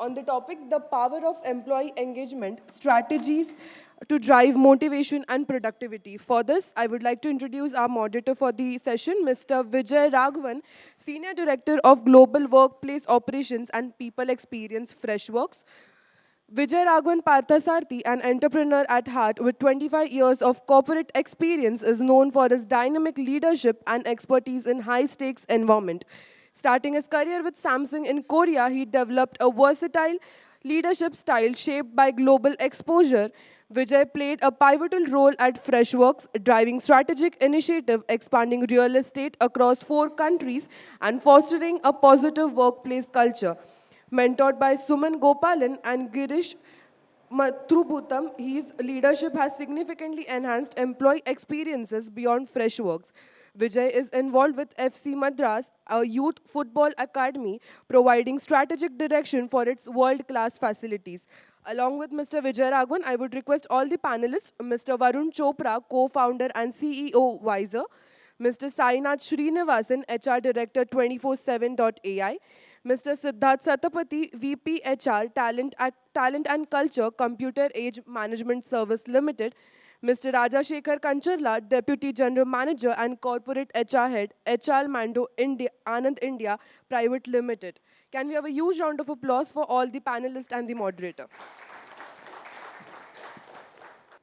on the topic The Power of Employee Engagement Strategies to Drive Motivation and Productivity. For this, I would like to introduce our moderator for the session, Mr. Vijayaraghavan, Senior Director of Global Workplace Operations and People Experience, Freshworks. Vijayaraghavan Parthasarthi, an entrepreneur at heart with 25 years of corporate experience, is known for his dynamic leadership and expertise in high-stakes environment. Starting his career with Samsung in Korea, he developed a versatile leadership style shaped by global exposure. Vijay played a pivotal role at Freshworks, driving strategic initiative, expanding real estate across 4 countries, and fostering a positive workplace culture. Mentored by Suman Gopalan and Girish Mathrubhutam, his leadership has significantly enhanced employee experiences beyond Freshworks. Vijay is involved with FC Madras, a youth football academy, providing strategic direction for its world-class facilities. Along with Mr. Vijayaraghavan, I would request all the panelists, Mr. Varun Chopra, co-founder and CEO WiZR, Mr. Sainath Sreenivasan, HR Director 247.ai, Mr. Sidhartha Satpathy, VP HR, Talent and Culture, Computer Age Management Service Limited, Mr. Sekar Kancharla, Deputy General Manager and Corporate HR Head, HR Mando, India, Anand India Private Limited. Can we have a huge round of applause for all the panelists and the moderator?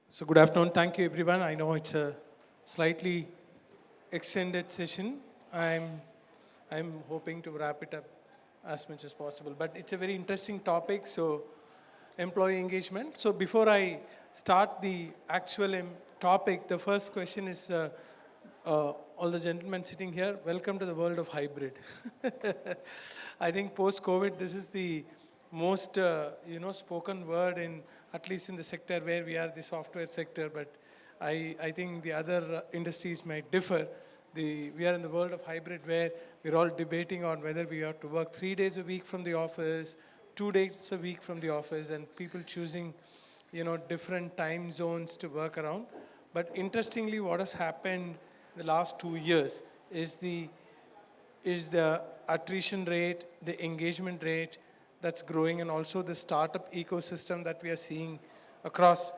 So good afternoon. Thank you, everyone. I know it's a slightly extended session. I'm hoping to wrap it up as much as possible. But it's a very interesting topic, so employee engagement. So before I start the actual topic, the first question is, all the gentlemen sitting here, welcome to the world of hybrid. I think post-COVID, this is the most spoken word in, at least in the sector where we are, the software sector, but I think the other industries might differ. We are in the world of hybrid where we're all debating on whether we have to work 3 days a week from the office, 2 days a week from the office, and people choosing, different time zones to work around. But interestingly, what has happened in the last 2 years is the attrition rate, the engagement rate that's growing, and also the startup ecosystem that we are seeing across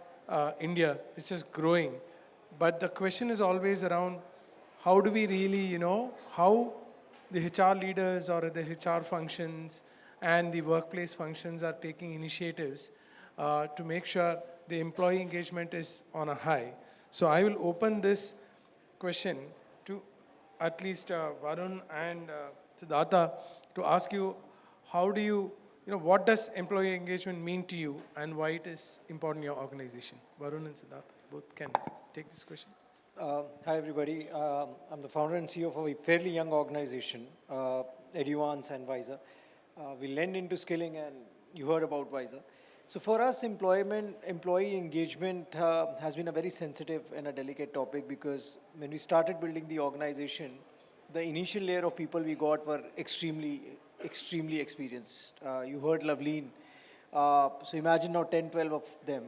India is just growing. But the question is always around, how do we really, how the HR leaders or the HR functions and the workplace functions are taking initiatives to make sure the employee engagement is on a high. So I will open this question to at least Varun and Sidhartha to ask you, how do you, what does employee engagement mean to you and why it is important in your organization? Varun and Sidhartha, both can take this question. Hi everybody, I'm the founder and CEO of a fairly young organization, Eduvance and WiZR. We lend into skilling, and you heard about WiZR. So for us, employee engagement has been a very sensitive and a delicate topic, because when we started building the organization, the initial layer of people we got were extremely experienced. You heard Loveleen. So imagine now 10, 12 of them.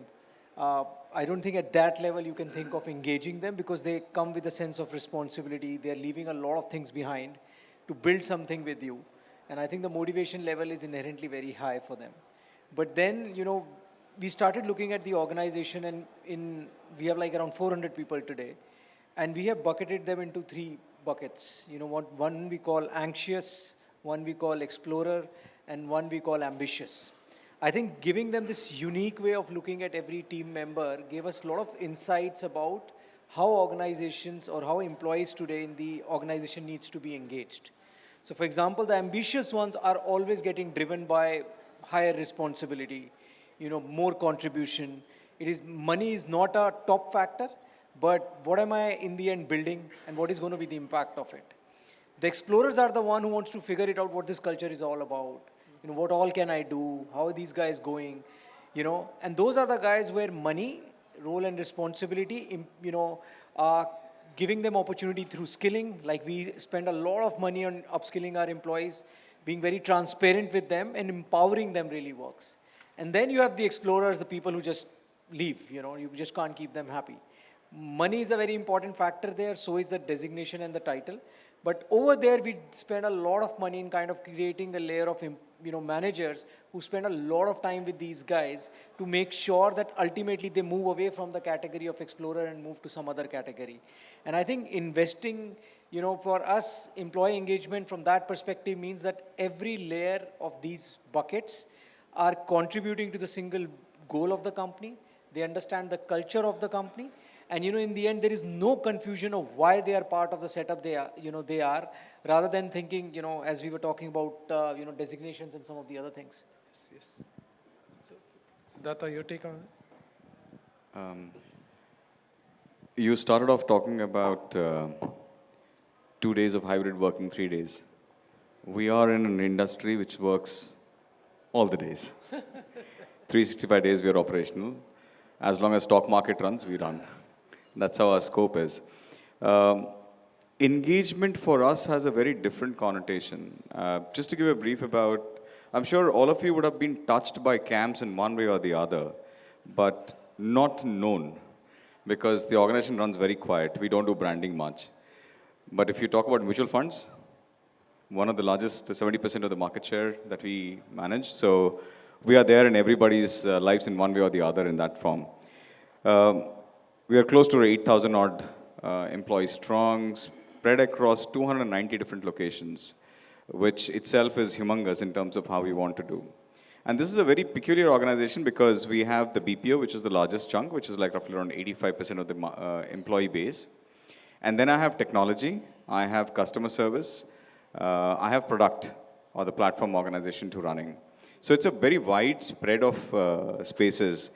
I don't think at that level you can think of engaging them, because they come with a sense of responsibility. They're leaving a lot of things behind to build something with you. And I think the motivation level is inherently very high for them. But then, we started looking at the organization, and we have like around 400 people today. And we have bucketed them into 3 buckets. One we call anxious, one we call explorer, and one we call ambitious. I think giving them this unique way of looking at every team member gave us a lot of insights about how organizations or how employees today in the organization needs to be engaged. So for example, the ambitious ones are always getting driven by higher responsibility, more contribution. Money is not a top factor, but what am I in the end building and what is going to be the impact of it? The explorers are the one who wants to figure it out, what this culture is all about. What all can I do? How are these guys going? And those are the guys where money, role and responsibility, giving them opportunity through skilling. Like we spend a lot of money on upskilling our employees, being very transparent with them and empowering them really works. And then you have the explorers, the people who just leave, you just can't keep them happy. Money is a very important factor there, so is the designation and the title. But over there, we spend a lot of money in kind of creating a layer of, managers who spend a lot of time with these guys to make sure that ultimately they move away from the category of explorer and move to some other category. And I think investing, for us, employee engagement from that perspective means that every layer of these buckets are contributing to the single goal of the company. They understand the culture of the company. And, in the end, there is no confusion of why they are part of the setup they are, rather than thinking, as we were talking about, designations and some of the other things. Yes, yes. So, Sidhartha, your take on it? You started off talking about 2 days of hybrid working, 3 days. We are in an industry which works all the days. 365 days we are operational. As long as stock market runs, we run. That's how our scope is. Engagement for us has a very different connotation. Just to give a brief about, I'm sure all of you would have been touched by camps in one way or the other, but not known, because the organization runs very quiet. We don't do branding much. But if you talk about mutual funds, one of the largest, 70% of the market share that we manage. So we are there in everybody's lives in one way or the other in that form. We are close to 8,000 odd employees strong, spread across 290 different locations, which itself is humongous in terms of how we want to do. And this is a very peculiar organization because we have the BPO, which is the largest chunk, which is like roughly around 85% of the employee base. And then I have technology, I have customer service, I have product or the platform organization to running. So it's a very wide spread of spaces.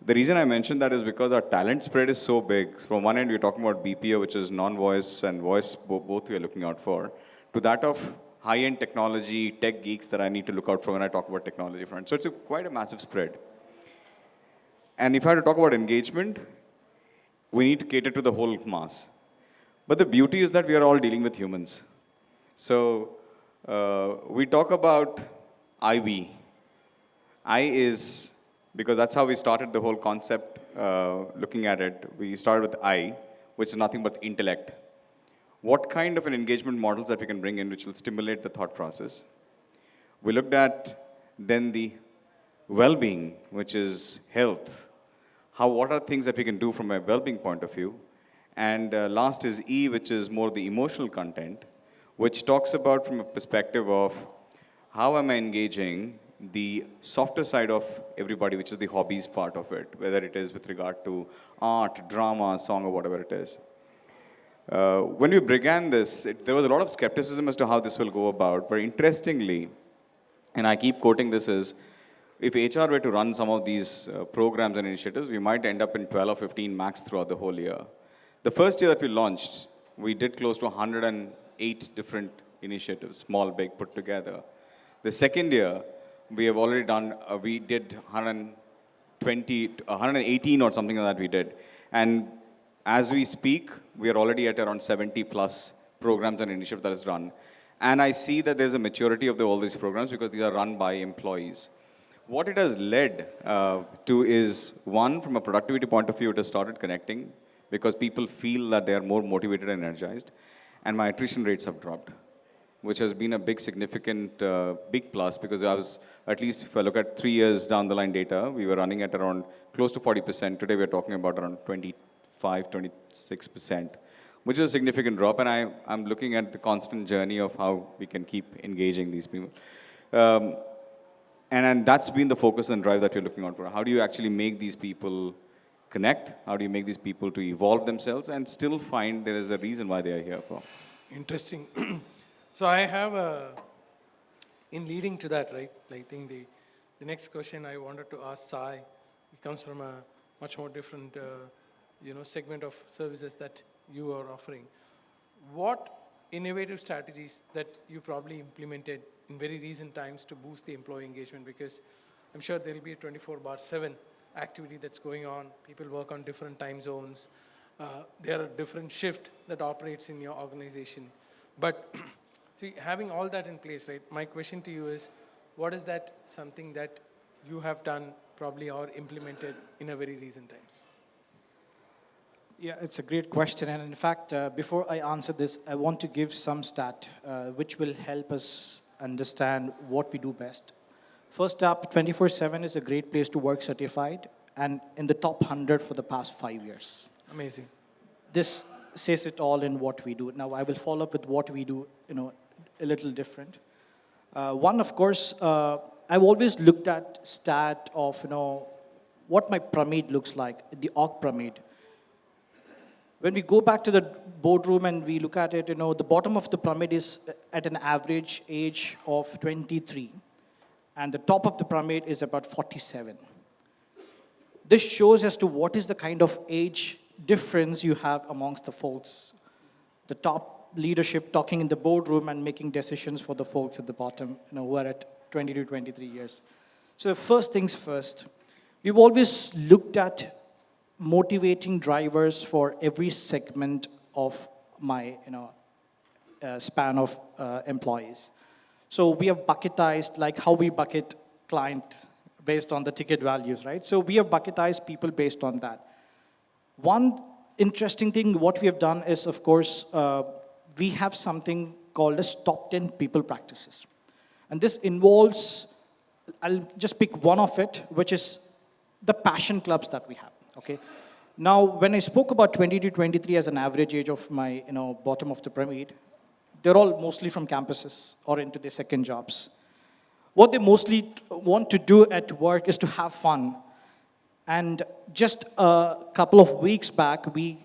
The reason I mentioned that is because our talent spread is so big. From one end, we're talking about BPO, which is non-voice and voice, both we are looking out for, to that of high-end technology, tech geeks that I need to look out for when I talk about technology front. So it's quite a massive spread. And if I had to talk about engagement, we need to cater to the whole mass. But the beauty is that we are all dealing with humans. So we talk about IB. I is, because that's how we started the whole concept, looking at it. We started with I, which is nothing but intellect. What kind of an engagement models that we can bring in which will stimulate the thought process? We looked at then the well-being, which is health. What are things that we can do from a well-being point of view? And last is E, which is more the emotional content, which talks about from a perspective of how am I engaging the softer side of everybody, which is the hobbies part of it, whether it is with regard to art, drama, song, or whatever it is. When we began this, there was a lot of skepticism as to how this will go about, but interestingly, and I keep quoting this, is if HR were to run some of these programs and initiatives, we might end up in 12 or 15 max throughout the whole year. The first year that we launched, we did close to 108 different initiatives, small, big, put together. The second year, we have already done, we did 118 or something like that we did. And as we speak, we are already at around 70 plus programs and initiatives that is run. And I see that there's a maturity of all these programs because these are run by employees. What it has led to is, one, from a productivity point of view, it has started connecting because people feel that they are more motivated and energized. And my attrition rates have dropped, which has been a big, significant, big plus because I was, at least if I look at 3 years down the line data, we were running at around close to 40%. Today we're talking about around 26%, which is a significant drop. And I'm looking at the constant journey of how we can keep engaging these people. And that's been the focus and drive that we're looking out for. How do you actually make these people connect? How do you make these people to evolve themselves and still find there is a reason why they are here for? Interesting. So I have in leading to that, right, I think the next question I wanted to ask Sai, it comes from a much more different, segment of services that you are offering. What innovative strategies that you probably implemented in very recent times to boost the employee engagement? Because I'm sure there will be a 24/7 activity that's going on. People work on different time zones. There are different shift that operates in your organization. But see, having all that in place, right, my question to you is, what is that something that you have done probably or implemented in a very recent times? Yeah, it's a great question. And in fact, before I answer this, I want to give some stat which will help us understand what we do best. First up, 24/7 is a great place to work certified and in the top 100 for the past 5 years. Amazing. This says it all in what we do. Now, I will follow up with what we do, a little different. One, of course, I've always looked at stat of, what my pyramid looks like, the org pyramid. When we go back to the boardroom and we look at it, the bottom of the pyramid is at an average age of 23, and the top of the pyramid is about 47. This shows as to what is the kind of age difference you have amongst the folks. The top leadership talking in the boardroom and making decisions for the folks at the bottom, who are at 20 to 23 years. So first things first, we've always looked at motivating drivers for every segment of my span of employees. So we have bucketized, like how we bucket client based on the ticket values, right? So we have bucketized people based on that. One interesting thing, what we have done is, of course, we have something called as top 10 people practices. And this involves, I'll just pick one of it, which is the passion clubs that we have, okay? Now, when I spoke about 20 to 23 as an average age of my, bottom of the pyramid, they're all mostly from campuses or into their second jobs. What they mostly want to do at work is to have fun. And just a couple of weeks back, we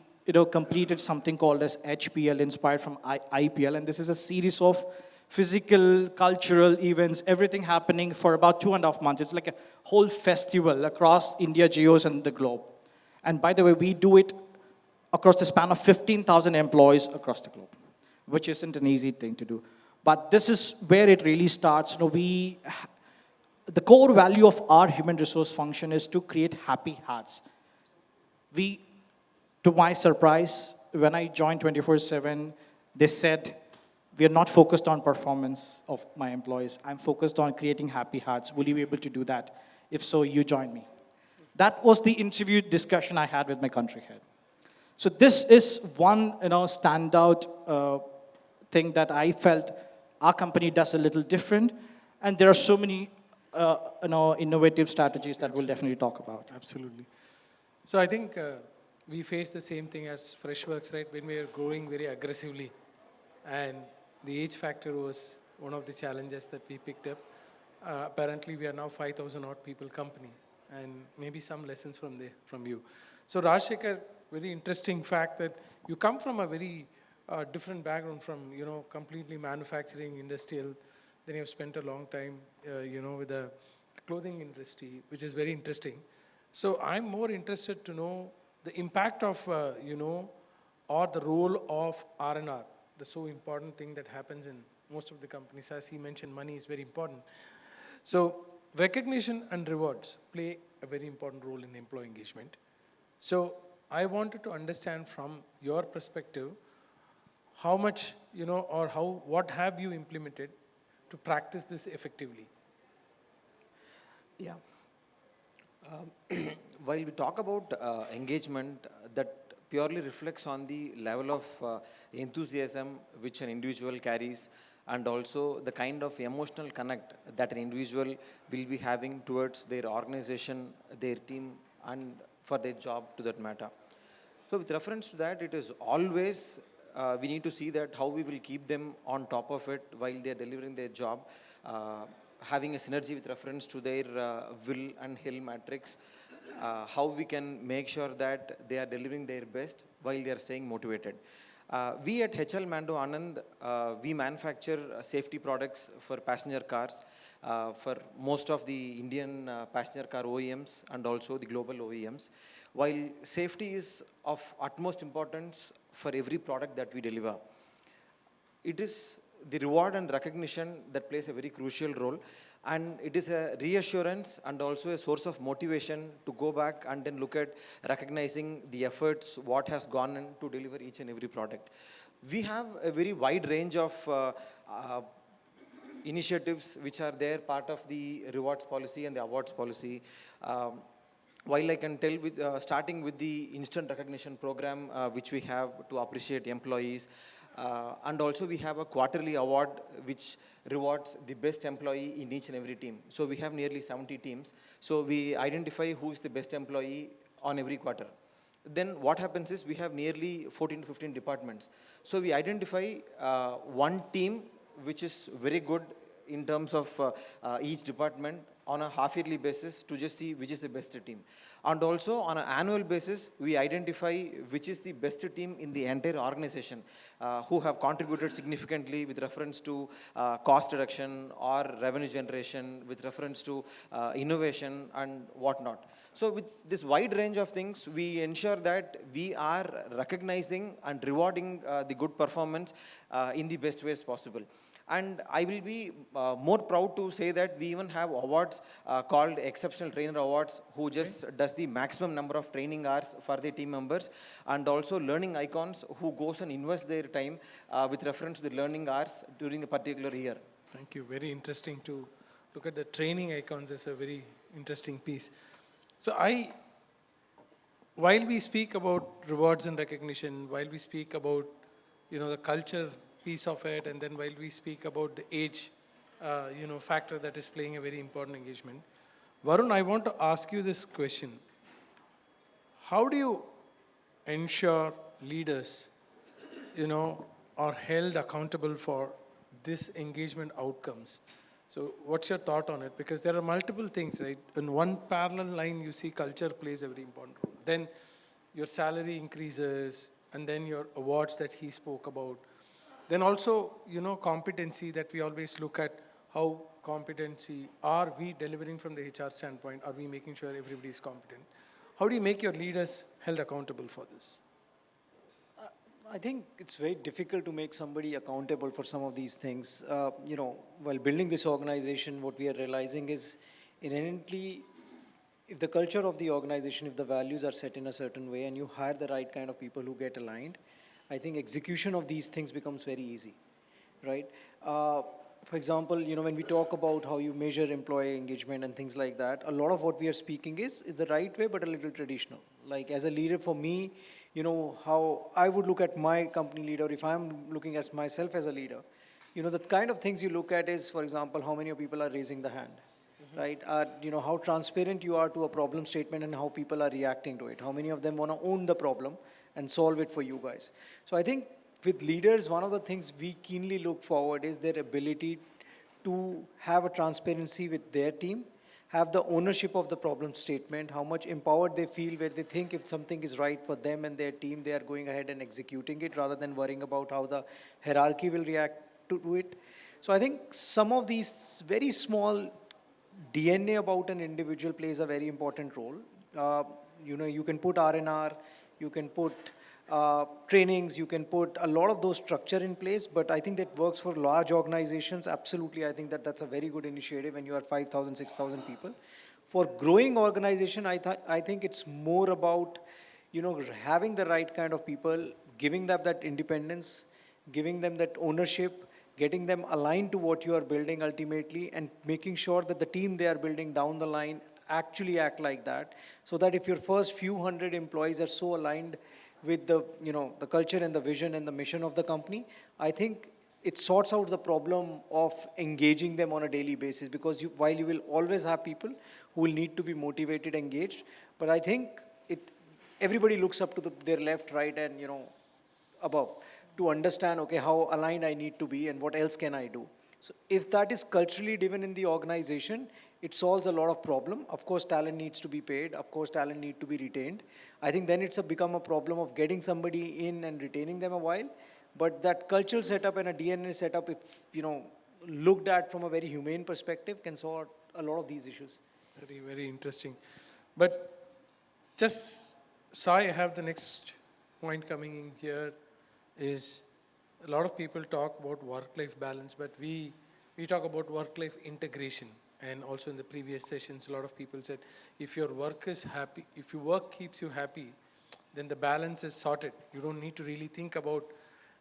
completed something called as HPL, inspired from IPL. And this is a series of physical, cultural events, everything happening for about 2.5 months. It's like a whole festival across India, geos, and the globe. And by the way, we do it across the span of 15,000 employees across the globe, which isn't an easy thing to do. But this is where it really starts. The core value of our human resource function is to create happy hearts. To my surprise, when I joined 24/7, they said, we are not focused on performance of my employees. I'm focused on creating happy hearts. Will you be able to do that? If so, you join me. That was the interview discussion I had with my country head. So this is one standout thing that I felt our company does a little different. And there are so many innovative strategies that we'll definitely talk about. Absolutely. So I think we face the same thing as Freshworks, right? When we are growing very aggressively, and the age factor was one of the challenges that we picked up. Apparently, we are now 5,000 odd people company, and maybe some lessons from you. So Rajshekhar, very interesting fact that you come from a very different background from, completely manufacturing, industrial. Then you've spent a long time, with the clothing industry, which is very interesting. So I'm more interested to know the impact of, or the role of R&R, the so important thing that happens in most of the companies. As he mentioned, money is very important. So recognition and rewards play a very important role in employee engagement. So I wanted to understand from your perspective, how much, what have you implemented to practice this effectively? Yeah. While we talk about engagement, that purely reflects on the level of enthusiasm which an individual carries, and also the kind of emotional connect that an individual will be having towards their organization, their team, and for their job to that matter. So with reference to that, it is always, we need to see that how we will keep them on top of it while they are delivering their job, having a synergy with reference to their will and hill matrix, how we can make sure that they are delivering their best while they are staying motivated. We at HL Mando Anand, we manufacture safety products for passenger cars for most of the Indian passenger car OEMs and also the global OEMs. While safety is of utmost importance for every product that we deliver, it is the reward and recognition that plays a very crucial role, and it is a reassurance and also a source of motivation to go back and then look at recognizing the efforts, what has gone in to deliver each and every product. We have a very wide range of initiatives which are there, part of the rewards policy and the awards policy. While I can tell, with starting with the instant recognition program which we have to appreciate employees, And also we have a quarterly award which rewards the best employee in each and every team. So we have nearly 70 teams. So we identify who is the best employee on every quarter. Then what happens is we have nearly 14 to 15 departments. So we identify one team which is very good in terms of each department on a half-yearly basis to just see which is the best team. And also on an annual basis, we identify which is the best team in the entire organization who have contributed significantly with reference to cost reduction or revenue generation, with reference to innovation and whatnot. So with this wide range of things, we ensure that we are recognizing and rewarding the good performance in the best ways possible. And I will be more proud to say that we even have awards called Exceptional Trainer Awards, who just does the maximum number of training hours for the team members, and also learning icons who goes and invests their time with reference to the learning hours during a particular year. Thank you. Very interesting to look at the training icons as a very interesting piece. So while we speak about rewards and recognition, while we speak about, the culture piece of it, and then while we speak about the age, factor that is playing a very important engagement, Varun, I want to ask you this question. How do you ensure leaders, are held accountable for this engagement outcomes? So what's your thought on it? Because there are multiple things, right? In one parallel line, you see culture plays a very important role. Then your salary increases, and then your awards that he spoke about. Then also, competency, that we always look at how competency, are we delivering from the HR standpoint? Are we making sure everybody is competent? How do you make your leaders held accountable for this? I think it's very difficult to make somebody accountable for some of these things. While building this organization, what we are realizing is inherently, if the culture of the organization, if the values are set in a certain way and you hire the right kind of people who get aligned, I think execution of these things becomes very easy, right? For example, when we talk about how you measure employee engagement and things like that, a lot of what we are speaking is the right way, but a little traditional. Like as a leader, for me, how I would look at my company leader, if I'm looking at myself as a leader, the kind of things you look at is, for example, how many people are raising the hand, right? How transparent you are to a problem statement and how people are reacting to it. How many of them want to own the problem and solve it for you guys. So I think with leaders, one of the things we keenly look forward is their ability to have a transparency with their team, have the ownership of the problem statement, how much empowered they feel where they think if something is right for them and their team, they are going ahead and executing it rather than worrying about how the hierarchy will react to it. So I think some of these very small DNA about an individual plays a very important role. You can put R&R, you can put trainings, you can put a lot of those structure in place, but I think that works for large organizations. Absolutely, I think that's a very good initiative when you are 5,000, 6,000 people. For growing organization, I think it's more about, having the right kind of people, giving them that independence, giving them that ownership, getting them aligned to what you are building ultimately, and making sure that the team they are building down the line actually act like that, so that if your first few hundred employees are so aligned with the culture and the vision and the mission of the company, I think it sorts out the problem of engaging them on a daily basis, because while you will always have people who will need to be motivated, engaged, but I think everybody looks up to their left, right, and above to understand, okay, how aligned I need to be and what else can I do. So if that is culturally driven in the organization, it solves a lot of problem. Of course, talent needs to be paid. Of course, talent need to be retained. I think then it's become a problem of getting somebody in and retaining them a while. But that cultural setup and a DNA setup, if looked at from a very humane perspective, can sort a lot of these issues. Very, very interesting. But just Sai, I have the next point coming in here is a lot of people talk about work-life balance, but we talk about work-life integration. And also in the previous sessions, a lot of people said, if your work is happy, if your work keeps you happy, then the balance is sorted. You don't need to really think about,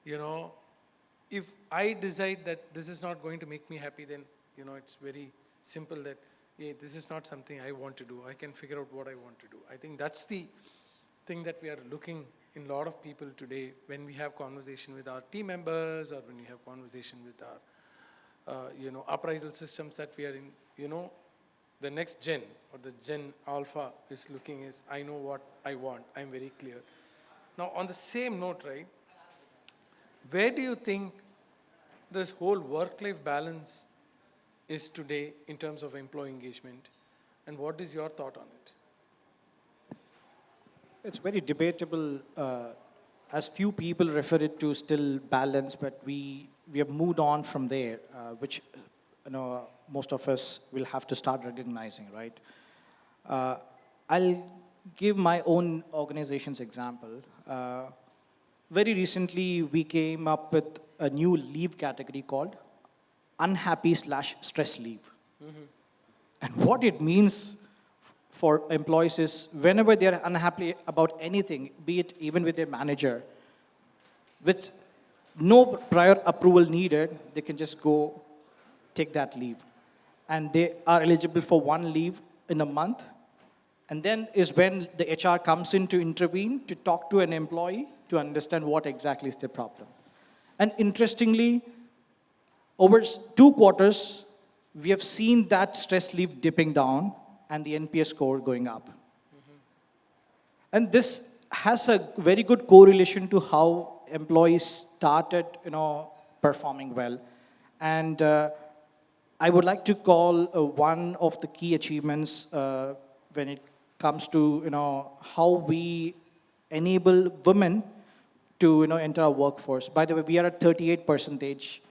if I decide that this is not going to make me happy, then, it's very simple that, this is not something I want to do. I can figure out what I want to do. I think that's the thing that we are looking in a lot of people today when we have conversation with our team members or when we have conversation with our, appraisal systems that we are in, the next gen or the Gen Alpha is looking is, I know what I want, I'm very clear. Now, on the same note, right, where do you think this whole work-life balance is today in terms of employee engagement? And what is your thought on it? It's very debatable, as few people refer it to still balance, but we have moved on from there, which most of us will have to start recognizing, right? I'll give my own organization's example. Very recently, we came up with a new leave category called unhappy/stress leave. And what it means for employees is whenever they're unhappy about anything, be it even with their manager, with no prior approval needed, they can just go take that leave. And they are eligible for one leave in a month. And then is when the HR comes in to intervene, to talk to an employee, to understand what exactly is their problem. And interestingly, over 2 quarters, we have seen that stress leave dipping down and the NPS score going up. And this has a very good correlation to how employees started, performing well. And I would like to call one of the key achievements when it comes to, how we enable women to, enter our workforce. By the way, we are at 38%,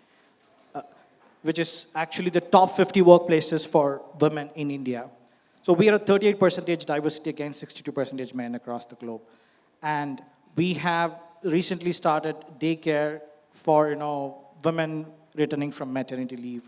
which is actually the top 50 workplaces for women in India. So we are at 38% diversity against 62% men across the globe. And we have recently started daycare for, women returning from maternity leave.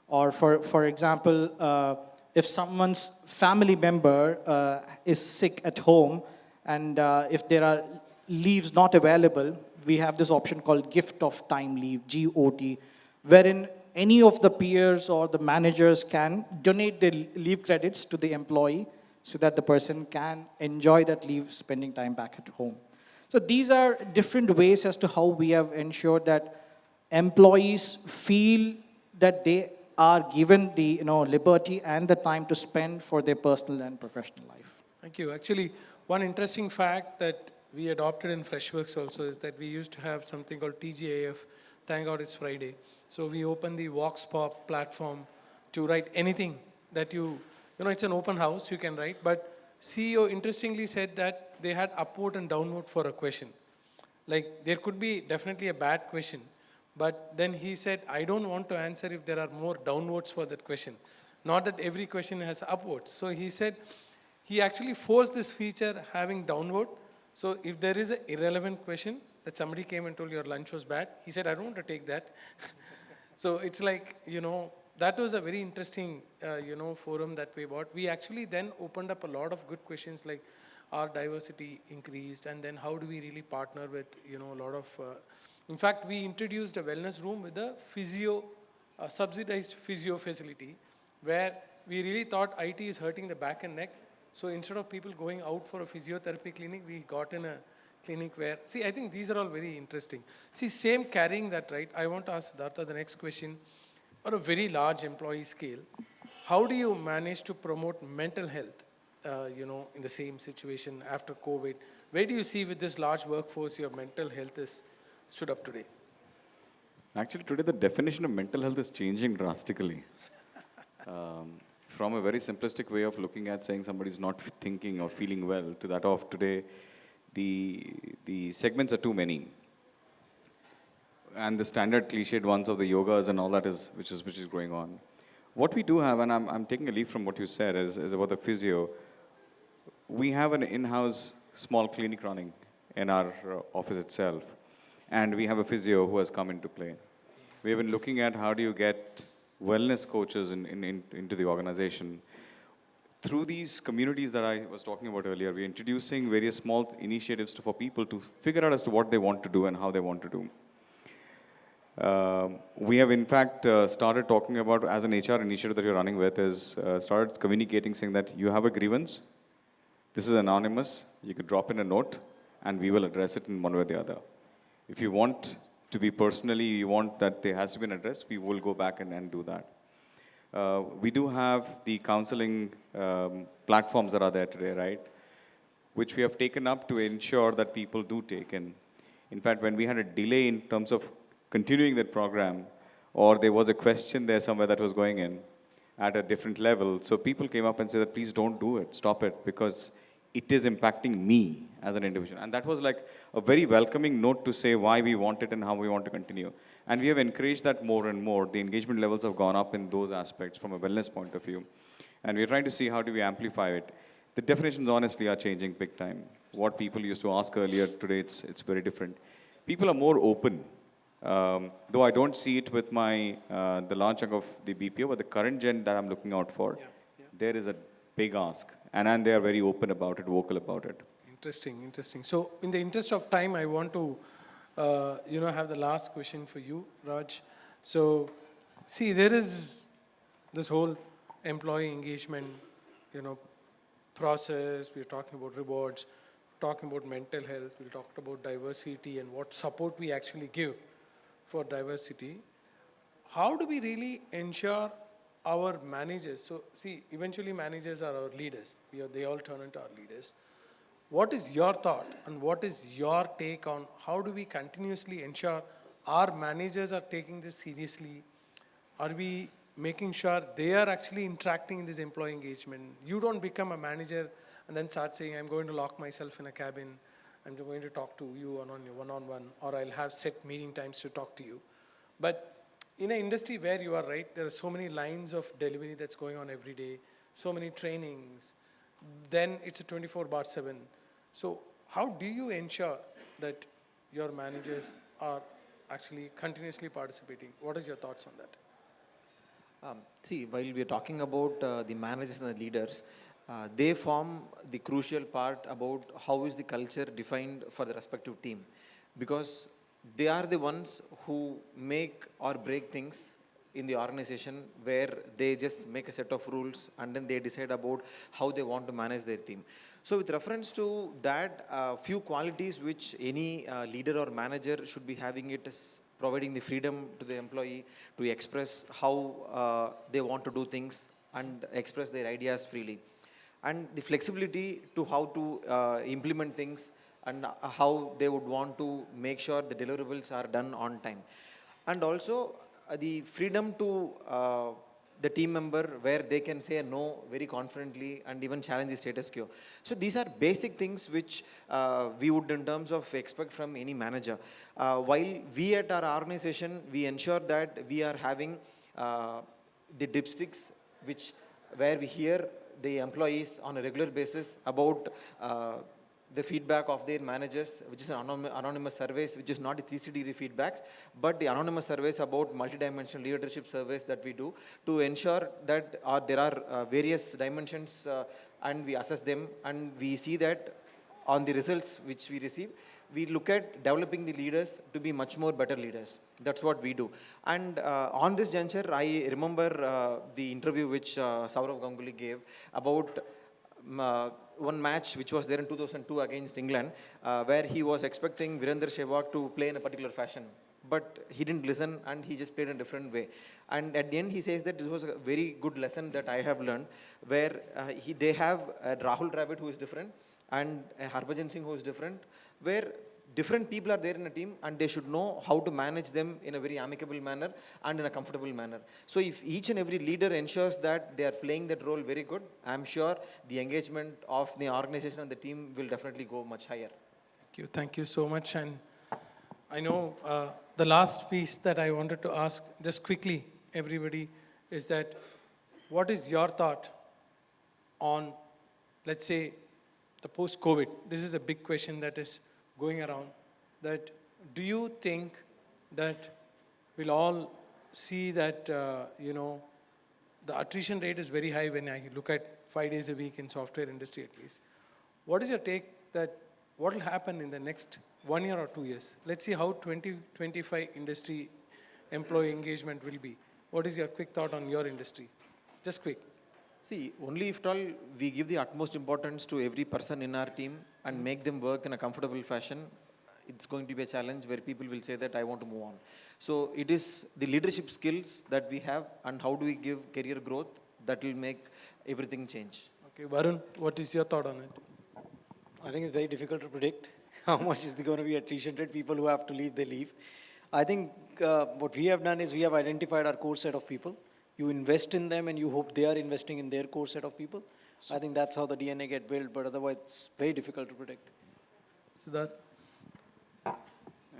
Or for example, if someone's family member is sick at home and if there are leaves not available, we have this option called gift of time leave, GOT, wherein any of the peers or the managers can donate their leave credits to the employee so that the person can enjoy that leave spending time back at home. So these are different ways as to how we have ensured that employees feel that they are given the liberty and the time to spend for their personal and professional life. Thank you. Actually, one interesting fact that we adopted in Freshworks also is that we used to have something called TGIF. Thank God it's Friday. So we open the Vox Pop platform to write anything that it's an open house, you can write. But CEO interestingly said that they had upvote and downvote for a question. Like there could be definitely a bad question, but then he said, I don't want to answer if there are more downvotes for that question. Not that every question has upvotes. So he said, he actually forced this feature having downvote. So if there is an irrelevant question that somebody came and told your lunch was bad, he said, I don't want to take that. So it's like, that was a very interesting, forum that we bought. We actually then opened up a lot of good questions like, our diversity increased, and then how do we really partner with, a lot of, in fact, we introduced a wellness room with a subsidized physio facility, where we really thought IT is hurting the back and neck. So instead of people going out for a physiotherapy clinic, we got in a clinic where, see, I think these are all very interesting. See, same carrying that, right? I want to ask Sidhartha the next question. On a very large employee scale, how do you manage to promote mental health, in the same situation after COVID? Where do you see with this large workforce your mental health is stood up today? Actually, today the definition of mental health is changing drastically. From a very simplistic way of looking at saying somebody's not thinking or feeling well to that of today, the segments are too many. And the standard cliched ones of the yogas and all that which is going on. What we do have, and I'm taking a leaf from what you said, is about the physio. We have an in-house small clinic running in our office itself. And we have a physio who has come into play. We have been looking at how do you get wellness coaches into the organization. Through these communities that I was talking about earlier, we're introducing various small initiatives for people to figure out as to what they want to do and how they want to do. We have in fact started talking about, as an HR initiative that you're running with, is started communicating saying that you have a grievance, this is anonymous, you could drop in a note, and we will address it in one way or the other. If you want to be personally, you want that there has to be an address, we will go back and do that. We do have the counseling platforms that are there today, right? Which we have taken up to ensure that people do take. And in fact, when we had a delay in terms of continuing that program, or there was a question there somewhere that was going in at a different level, so people came up and said that please don't do it, stop it, because it is impacting me as an individual. And that was like a very welcoming note to say why we want it and how we want to continue. And we have encouraged that more and more. The engagement levels have gone up in those aspects from a wellness point of view. And we're trying to see how do we amplify it. The definitions honestly are changing big time. What people used to ask earlier, today it's very different. People are more open. Though I don't see it with my the launching of the BPO, but the current gen that I'm looking out for, there is a big ask. And they are very open about it, vocal about it. Interesting, interesting. So in the interest of time, I want to, have the last question for you, Raj. So, see, there is this whole employee engagement, process. We're talking about rewards, talking about mental health. We talked about diversity and what support we actually give for diversity. How do we really ensure our managers? So, see, eventually managers are our leaders. They all turn into our leaders. What is your thought and what is your take on how do we continuously ensure our managers are taking this seriously? Are we making sure they are actually interacting in this employee engagement? You don't become a manager and then start saying, I'm going to lock myself in a cabin, I'm going to talk to you on your one-on-one, or I'll have set meeting times to talk to you. But in an industry where you are right, there are so many lines of delivery that's going on every day, so many trainings, then it's a 24/7. So how do you ensure that your managers are actually continuously participating? What is your thoughts on that? See, while we are talking about the managers and the leaders, they form the crucial part about how is the culture defined for the respective team. Because they are the ones who make or break things in the organization, where they just make a set of rules and then they decide about how they want to manage their team. So with reference to that, few qualities which any leader or manager should be having, it is providing the freedom to the employee to express how they want to do things and express their ideas freely. And the flexibility to how to implement things and how they would want to make sure the deliverables are done on time. And also the freedom to the team member, where they can say no very confidently and even challenge the status quo. So these are basic things which we would in terms of expect from any manager. While we at our organization, we ensure that we are having the dipsticks where we hear the employees on a regular basis about the feedback of their managers, which is an anonymous surveys, which is not the 360-degree feedbacks, but the anonymous surveys about multidimensional leadership surveys that we do to ensure that there are various dimensions and we assess them, and we see that on the results which we receive, we look at developing the leaders to be much more better leaders. That's what we do. And on this juncture, I remember the interview which Saurav Ganguly gave about one match which was there in 2002 against England, where he was expecting Virender Sehwag to play in a particular fashion. But he didn't listen and he just played in a different way. And at the end, he says that this was a very good lesson that I have learned, where they have Rahul Dravid, who is different, and Harbhajan Singh, who is different, where different people are there in a team and they should know how to manage them in a very amicable manner and in a comfortable manner. So if each and every leader ensures that they are playing that role very good, I'm sure the engagement of the organization and the team will definitely go much higher. Thank you so much. And I know the last piece that I wanted to ask just quickly, everybody, is that what is your thought on, let's say, the post-COVID? This is a big question that is going around, that do you think that we'll all see that, the attrition rate is very high when I look at 5 days a week in software industry at least. What is your take that what will happen in the next 1 year or 2 years? Let's see how 2025 industry employee engagement will be. What is your quick thought on your industry? Just quick. See, only if at all we give the utmost importance to every person in our team and make them work in a comfortable fashion, it's going to be a challenge where people will say that I want to move on. So it is the leadership skills that we have and how do we give career growth that will make everything change. Okay, Varun, what is your thought on it? I think it's very difficult to predict how much is going to be attrition rate. People who have to leave, they leave. I think what we have done is we have identified our core set of people. You invest in them and you hope they are investing in their core set of people. I think that's how the DNA get built, but otherwise it's very difficult to predict. Sidhartha?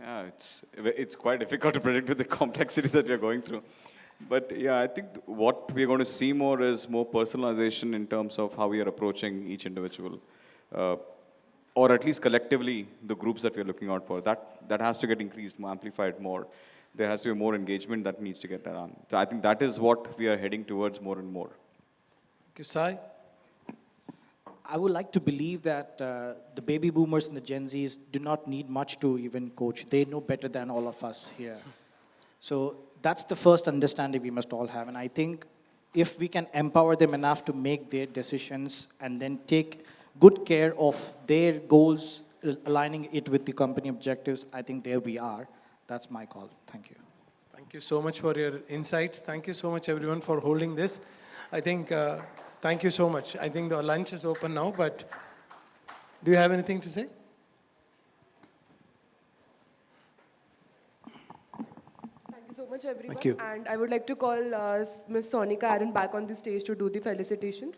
Yeah, it's quite difficult to predict with the complexity that we are going through. But yeah, I think what we're going to see more is more personalization in terms of how we are approaching each individual. Or at least collectively, the groups that we're looking out for. That has to get increased, more amplified more. There has to be more engagement that needs to get done. So I think that is what we are heading towards more and more. Okay, Sai? I would like to believe that the baby boomers and the Gen Zs do not need much to even coach. They know better than all of us here. So that's the first understanding we must all have. And I think if we can empower them enough to make their decisions and then take good care of their goals, aligning it with the company objectives, I think there we are. That's my call. Thank you. Thank you so much for your insights. Thank you so much, everyone, for holding this. I think, thank you so much. I think the lunch is open now, but do you have anything to say? Thank you so much, everyone. Thank you. And I would like to call Ms. Sonika Aaron back on the stage to do the felicitations.